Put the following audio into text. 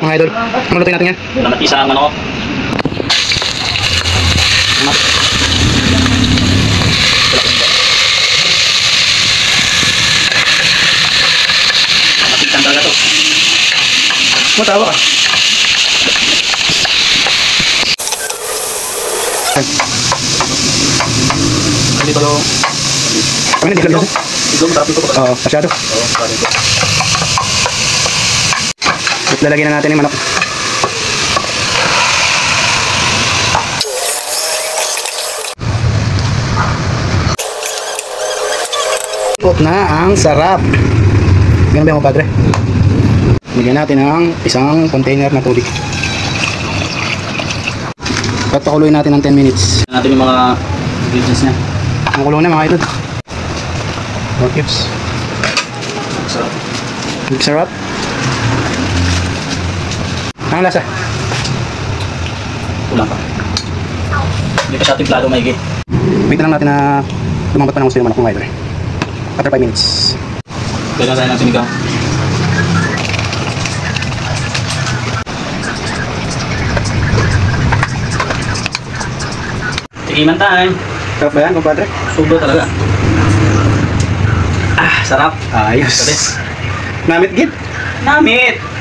Mga idol, malutuin natin yan. Namat isa ang ano ko. Matikan talaga to. Matawa ka. Hindi ba yung... Ano hindi lang yun? Ito, masarap ito. Oo, masyado. Oo, masarap ito. At lalagyan na natin yung manok. Ikot na ang sarap. Ganun ba mo, padre? Bigyan natin ng isang container na tubig. At pakuluin natin ng 10 minutes. Natin yung mga ingredients niya. Ang kulong na mga idol. Pork cubes. Masarap. Big sarap. Ang lasa? Kulang pa. Hindi pa siya timplado maigi. Wait lang natin na lumambot pa ng gusto yung manok mga idol. After 5 minutes. Kailan tayo ng sinigang. Tikiman time. Sarap ba yan, kumpadre? Sobra talaga. Ah, sarap. Ayos. Namit gid. Namit!